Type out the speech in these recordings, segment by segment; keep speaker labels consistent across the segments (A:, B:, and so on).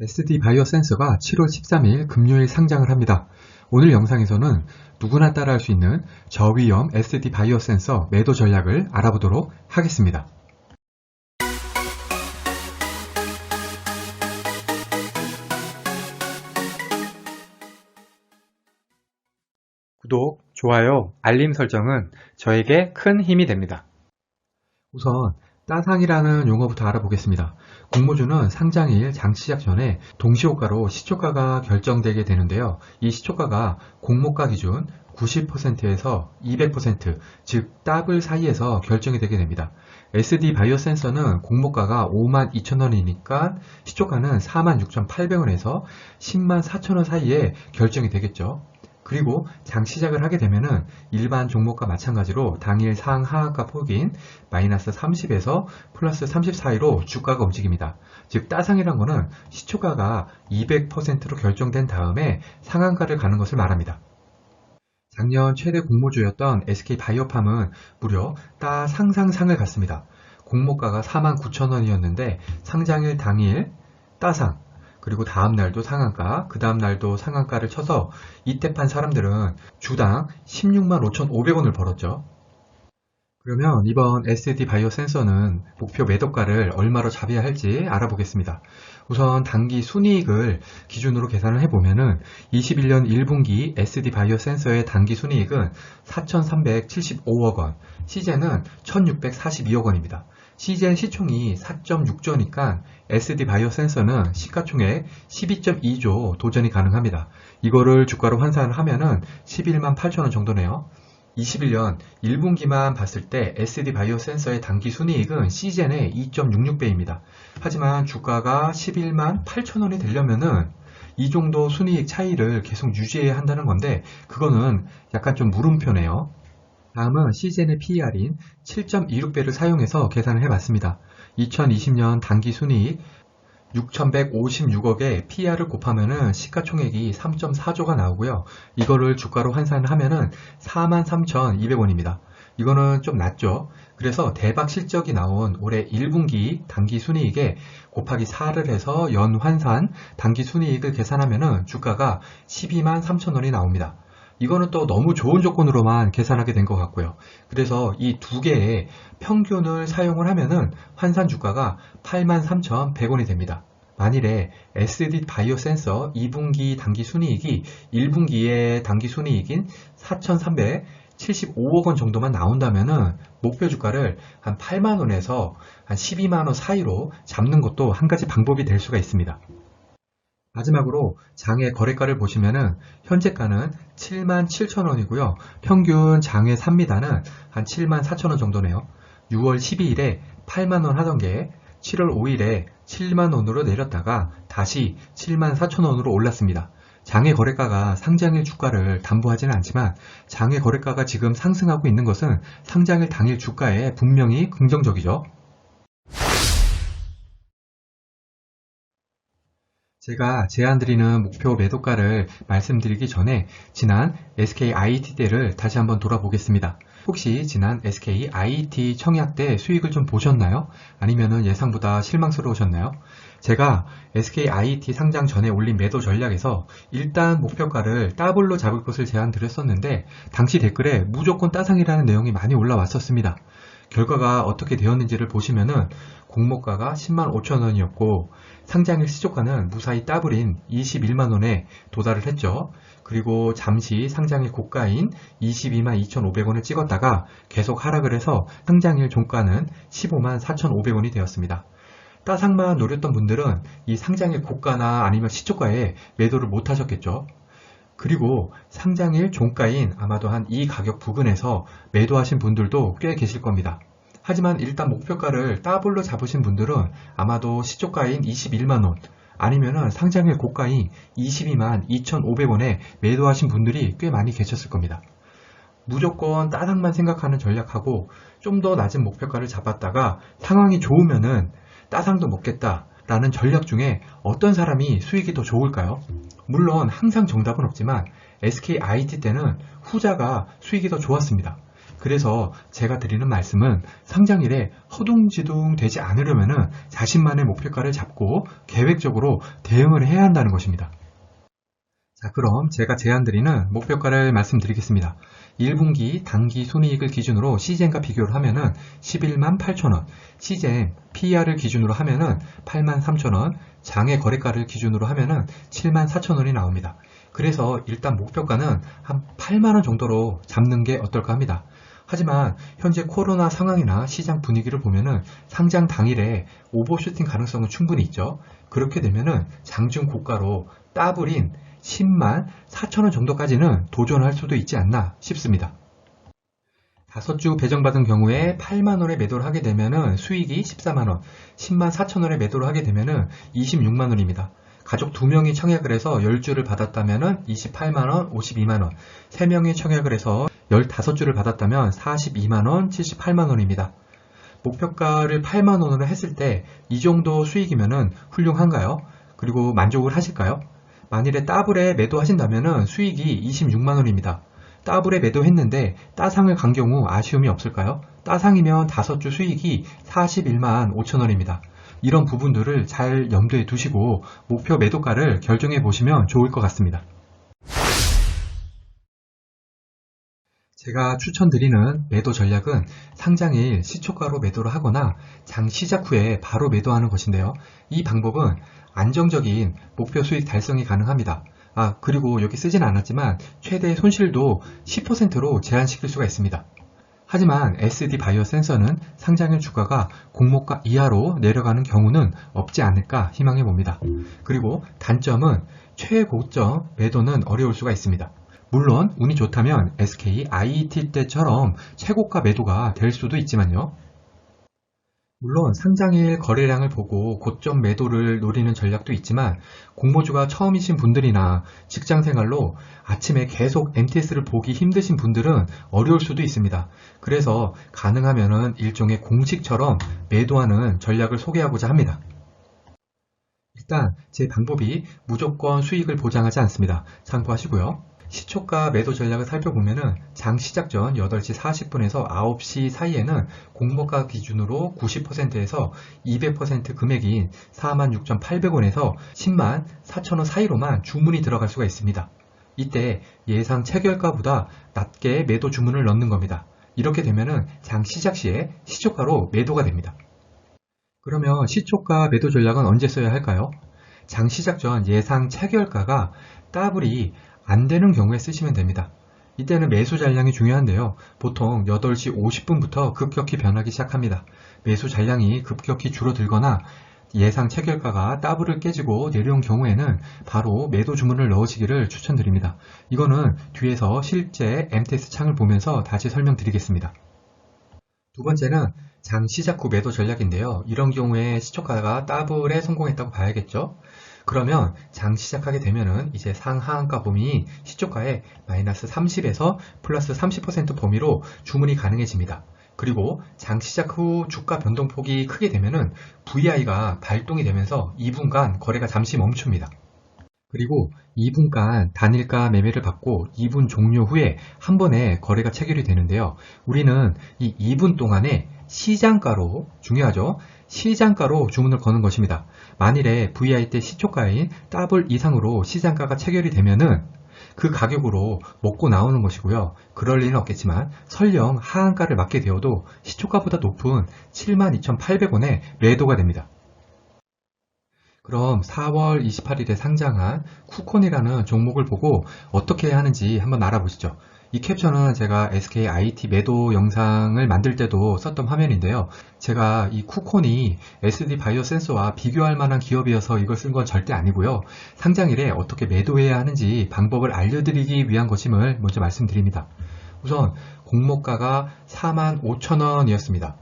A: SD 바이오 센서가 7월 13일 금요일 상장을 합니다. 오늘 영상에서는 누구나 따라할 수 있는 저위험 SD 바이오 센서 매도 전략을 알아보도록 하겠습니다. 구독, 좋아요, 알림 설정은 저에게 큰 힘이 됩니다. 우선 따상이라는 용어부터 알아보겠습니다. 공모주는 상장일 장 시작 전에 동시호가로 시초가가 결정되게 되는데요. 이 시초가가 공모가 기준 90%에서 200%, 즉 더블 사이에서 결정이 되게 됩니다. SD 바이오 센서는 공모가가 52,000원이니까 시초가는 46,800원에서 104,000원 사이에 결정이 되겠죠. 그리고 장 시작을 하게 되면은 일반 종목과 마찬가지로 당일 상하가 폭인 마이너스 30에서 플러스 30 사이로 주가가 움직입니다. 즉 따상이란 거는 시초가가 200%로 결정된 다음에 상한가를 가는 것을 말합니다. 작년 최대 공모주였던 SK바이오팜은 무려 따상상상을 갔습니다. 공모가가 49,000원이었는데 상장일 당일 따상, 그리고 다음날도 상한가, 그 다음날도 상한가를 쳐서 이때 판 사람들은 주당 16만 5,500원을 벌었죠. 그러면 이번 SD 바이오 센서는 목표 매도가를 얼마로 잡아야 할지 알아보겠습니다. 우선 단기 순이익을 기준으로 계산을 해보면은 21년 1분기 SD 바이오 센서의 단기 순이익은 4,375억 원, 시젠은 1,642억 원입니다. 시젠 시총이 4.6조니까 SD 바이오 센서는 시가총액 12.2조 도전이 가능합니다. 이거를 주가로 환산을 하면은 11만 8천원 정도네요. 21년 1분기만 봤을 때 SD 바이오 센서의 단기 순이익은 시젠의 2.66배입니다. 하지만 주가가 11만 8천원이 되려면은 이 정도 순이익 차이를 계속 유지해야 한다는 건데 그거는 약간 좀 물음표네요. 다음은 시젠의 PER인 7.26배를 사용해서 계산을 해봤습니다. 2020년 단기 순이익 6,156억에 PER을 곱하면은 시가총액이 3.4조가 나오고요. 이거를 주가로 환산을 하면은 43,200원입니다. 이거는 좀 낮죠. 그래서 대박 실적이 나온 올해 1분기 단기 순이익에 곱하기 4를 해서 연환산 단기 순이익을 계산하면은 주가가 12만 3천원이 나옵니다. 이거는 또 너무 좋은 조건으로만 계산하게 된 것 같고요. 그래서 이 두 개의 평균을 사용을 하면은 환산 주가가 83,100원이 됩니다. 만일에 SD 바이오 센서 2분기 단기 순이익이 1분기의 단기 순이익인 4,375억 원 정도만 나온다면은 목표 주가를 한 8만원에서 한 12만원 사이로 잡는 것도 한 가지 방법이 될 수가 있습니다. 마지막으로 장외 거래가를 보시면은 현재가는 77,000원이고요. 평균 장외 산미단은 한 74,000원 정도네요. 6월 12일에 8만원 하던 게 7월 5일에 7만원으로 내렸다가 다시 74,000원으로 올랐습니다. 장외 거래가가 상장일 주가를 담보하지는 않지만 장외 거래가가 지금 상승하고 있는 것은 상장일 당일 주가에 분명히 긍정적이죠. 제가 제안드리는 목표 매도가를 말씀드리기 전에 지난 SKIT 때를 다시 한번 돌아보겠습니다. 혹시 지난 SKIT 청약 때 수익을 좀 보셨나요? 아니면 예상보다 실망스러우셨나요? 제가 SKIT 상장 전에 올린 매도 전략에서 일단 목표가를 더블로 잡을 것을 제안드렸었는데 당시 댓글에 무조건 따상이라는 내용이 많이 올라왔었습니다. 결과가 어떻게 되었는지를 보시면은 공모가가 10만 5천원이었고 상장일 시초가는 무사히 더블인 21만원에 도달을 했죠. 그리고 잠시 상장일 고가인 22만 2,500원을 찍었다가 계속 하락을 해서 상장일 종가는 15만 4,500원이 되었습니다. 따상만 노렸던 분들은 이 상장일 고가나 아니면 시초가에 매도를 못 하셨겠죠. 그리고 상장일 종가인 아마도 한 이 가격 부근에서 매도하신 분들도 꽤 계실 겁니다. 하지만 일단 목표가를 더블로 잡으신 분들은 아마도 시초가인 21만원 아니면 상장일 고가인 22만 2,500원에 매도하신 분들이 꽤 많이 계셨을 겁니다. 무조건 따상만 생각하는 전략하고 좀 더 낮은 목표가를 잡았다가 상황이 좋으면은 따상도 먹겠다 라는 전략 중에 어떤 사람이 수익이 더 좋을까요? 물론 항상 정답은 없지만 SKIT 때는 후자가 수익이 더 좋았습니다. 그래서 제가 드리는 말씀은 상장일에 허둥지둥 되지 않으려면 자신만의 목표가를 잡고 계획적으로 대응을 해야 한다는 것입니다. 자, 그럼 제가 제안드리는 목표가를 말씀드리겠습니다. 1분기 단기 손익을 기준으로 시젠과 비교를 하면은 11만 8천원, 시젠 PER을 기준으로 하면은 8만 3천원, 장외 거래가를 기준으로 하면은 7만 4천원이 나옵니다. 그래서 일단 목표가는 한 8만원 정도로 잡는 게 어떨까 합니다. 하지만 현재 코로나 상황이나 시장 분위기를 보면은 상장 당일에 오버슈팅 가능성은 충분히 있죠. 그렇게 되면은 장중 고가로 더블인 10만 4천원 정도까지는 도전할 수도 있지 않나 싶습니다. 5주 배정받은 경우에 8만원에 매도를 하게 되면 수익이 14만원, 10만 4천원에 매도를 하게 되면 26만원입니다. 가족 2명이 청약을 해서 10주를 받았다면 28만원, 52만원, 3명이 청약을 해서 15주를 받았다면 42만원, 78만원입니다. 목표가를 8만원으로 했을 때 이 정도 수익이면 훌륭한가요? 그리고 만족을 하실까요? 만일에 더블에 매도하신다면 수익이 26만원입니다. 더블에 매도했는데 따상을 간 경우 아쉬움이 없을까요? 따상이면 5주 수익이 41만 5천원입니다. 이런 부분들을 잘 염두에 두시고 목표 매도가를 결정해 보시면 좋을 것 같습니다. 제가 추천드리는 매도 전략은 상장일 시초가로 매도를 하거나 장 시작 후에 바로 매도하는 것인데요. 이 방법은 안정적인 목표 수익 달성이 가능합니다. 그리고 여기 쓰진 않았지만 최대 손실도 10%로 제한시킬 수가 있습니다. 하지만 SD 바이오 센서는 상장일 주가가 공모가 이하로 내려가는 경우는 없지 않을까 희망해 봅니다. 그리고 단점은 최고점 매도는 어려울 수가 있습니다. 물론 운이 좋다면 SK, IET 때처럼 최고가 매도가 될 수도 있지만요. 물론 상장일 거래량을 보고 고점 매도를 노리는 전략도 있지만 공모주가 처음이신 분들이나 직장생활로 아침에 계속 MTS를 보기 힘드신 분들은 어려울 수도 있습니다. 그래서 가능하면 일종의 공식처럼 매도하는 전략을 소개하고자 합니다. 일단 제 방법이 무조건 수익을 보장하지 않습니다. 참고하시고요. 시초가 매도 전략을 살펴보면 장 시작 전 8시 40분에서 9시 사이에는 공모가 기준으로 90%에서 200% 금액인 46,800원에서 10만 4천원 사이로만 주문이 들어갈 수가 있습니다. 이때 예상 체결가보다 낮게 매도 주문을 넣는 겁니다. 이렇게 되면 장 시작 시에 시초가로 매도가 됩니다. 그러면 시초가 매도 전략은 언제 써야 할까요? 장 시작 전 예상 체결가가 더블이 안 되는 경우에 쓰시면 됩니다. 이때는 매수 잔량이 중요한데요. 보통 8시 50분부터 급격히 변하기 시작합니다. 매수 잔량이 급격히 줄어들거나 예상 체결가가 더블을 깨지고 내려온 경우에는 바로 매도 주문을 넣으시기를 추천드립니다. 이거는 뒤에서 실제 MTS 창을 보면서 다시 설명드리겠습니다. 두 번째는 장 시작 후 매도 전략인데요. 이런 경우에 시초가가 더블에 성공했다고 봐야겠죠. 그러면 장 시작하게 되면은 이제 상하한가 범위인 시초가에 마이너스 30에서 플러스 30% 범위로 주문이 가능해집니다. 그리고 장 시작 후 주가 변동폭이 크게 되면은 VI가 발동이 되면서 2분간 거래가 잠시 멈춥니다. 그리고 2분간 단일가 매매를 받고 2분 종료 후에 한 번에 거래가 체결이 되는데요. 우리는 이 2분 동안에 시장가로, 중요하죠? 시장가로 주문을 거는 것입니다. 만일에 VI 때 시초가인 더블 이상으로 시장가가 체결이 되면은 그 가격으로 먹고 나오는 것이고요. 그럴 리는 없겠지만 설령 하한가를 맞게 되어도 시초가보다 높은 72,800원에 매도가 됩니다. 그럼 4월 28일에 상장한 쿠콘이라는 종목을 보고 어떻게 해야 하는지 한번 알아보시죠. 이 캡션은 제가 SK IET 매도 영상을 만들 때도 썼던 화면인데요. 제가 이 쿠콘이 SD 바이오 센서와 비교할 만한 기업이어서 이걸 쓴 건 절대 아니고요. 상장일에 어떻게 매도해야 하는지 방법을 알려드리기 위한 것임을 먼저 말씀드립니다. 우선 공모가가 45,000원이었습니다.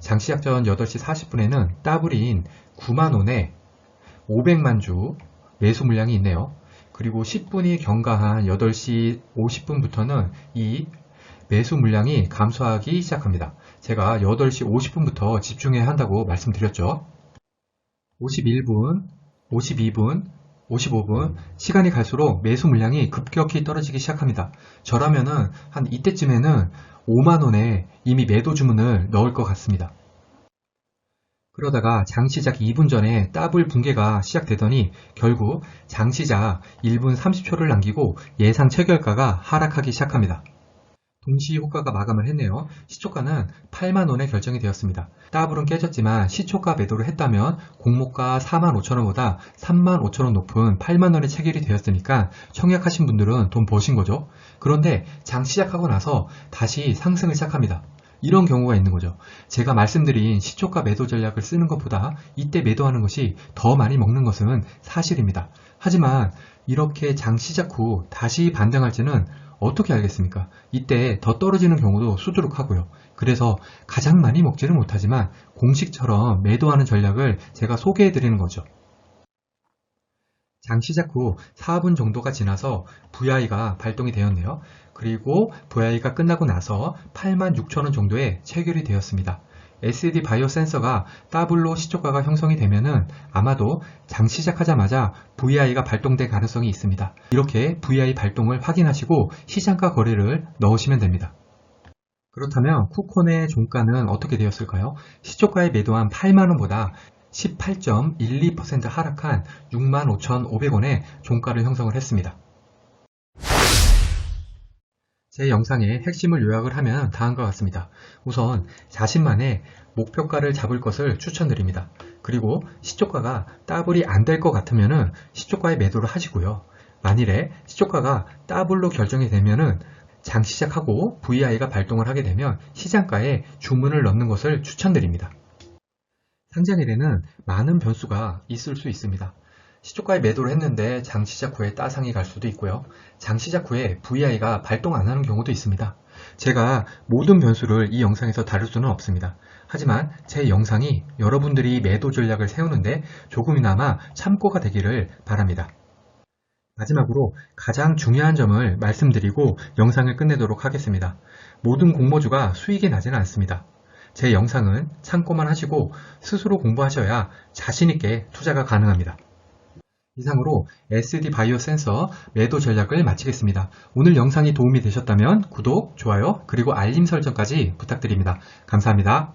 A: 장 시작 전 8시 40분에는 더블인 9만원에 500만 주 매수 물량이 있네요. 그리고 10분이 경과한 8시 50분부터는 이 매수 물량이 감소하기 시작합니다. 제가 8시 50분부터 집중해야 한다고 말씀드렸죠. 51분, 52분, 55분, 시간이 갈수록 매수 물량이 급격히 떨어지기 시작합니다. 저라면은 한 이때쯤에는 5만원에 이미 매도 주문을 넣을 것 같습니다. 그러다가 장 시작 2분 전에 더블 붕괴가 시작되더니 결국 장 시작 1분 30초를 남기고 예상 체결가가 하락하기 시작합니다. 동시 호가가 마감을 했네요. 시초가는 8만원에 결정이 되었습니다. 더블은 깨졌지만 시초가 매도를 했다면 공모가 45,000원보다 35,000원 높은 8만원에 체결이 되었으니까 청약하신 분들은 돈 버신 거죠. 그런데 장 시작하고 나서 다시 상승을 시작합니다. 이런 경우가 있는 거죠. 제가 말씀드린 시초가 매도 전략을 쓰는 것보다 이때 매도하는 것이 더 많이 먹는 것은 사실입니다. 하지만 이렇게 장 시작 후 다시 반등할지는 어떻게 알겠습니까? 이때 더 떨어지는 경우도 수두룩하고요. 그래서 가장 많이 먹지는 못하지만 공식처럼 매도하는 전략을 제가 소개해 드리는 거죠. 장 시작 후 4분 정도가 지나서 VI가 발동이 되었네요. 그리고 VI가 끝나고 나서 86,000원 정도에 체결이 되었습니다. SD 바이오 센서가 더블로 시초가가 형성이 되면은 아마도 장 시작하자마자 VI가 발동될 가능성이 있습니다. 이렇게 VI 발동을 확인하시고 시장가 거래를 넣으시면 됩니다. 그렇다면 쿠폰의 종가는 어떻게 되었을까요? 시초가에 매도한 8만원보다 18.12% 하락한 65,500원에 종가를 형성을 했습니다. 제 영상의 핵심을 요약을 하면 다음과 같습니다. 우선 자신만의 목표가를 잡을 것을 추천드립니다. 그리고 시초가가 더블이 안 될 것 같으면 시초가에 매도를 하시고요. 만일에 시초가가 더블로 결정이 되면 장 시작하고 VI가 발동을 하게 되면 시장가에 주문을 넣는 것을 추천드립니다. 상장일에는 많은 변수가 있을 수 있습니다. 시초가에 매도를 했는데 장 시작 후에 따상이 갈 수도 있고요. 장 시작 후에 VI가 발동 안 하는 경우도 있습니다. 제가 모든 변수를 이 영상에서 다룰 수는 없습니다. 하지만 제 영상이 여러분들이 매도 전략을 세우는데 조금이나마 참고가 되기를 바랍니다. 마지막으로 가장 중요한 점을 말씀드리고 영상을 끝내도록 하겠습니다. 모든 공모주가 수익이 나지는 않습니다. 제 영상은 참고만 하시고 스스로 공부하셔야 자신있게 투자가 가능합니다. 이상으로 SD 바이오 센서 매도 전략을 마치겠습니다. 오늘 영상이 도움이 되셨다면 구독, 좋아요, 그리고 알림 설정까지 부탁드립니다. 감사합니다.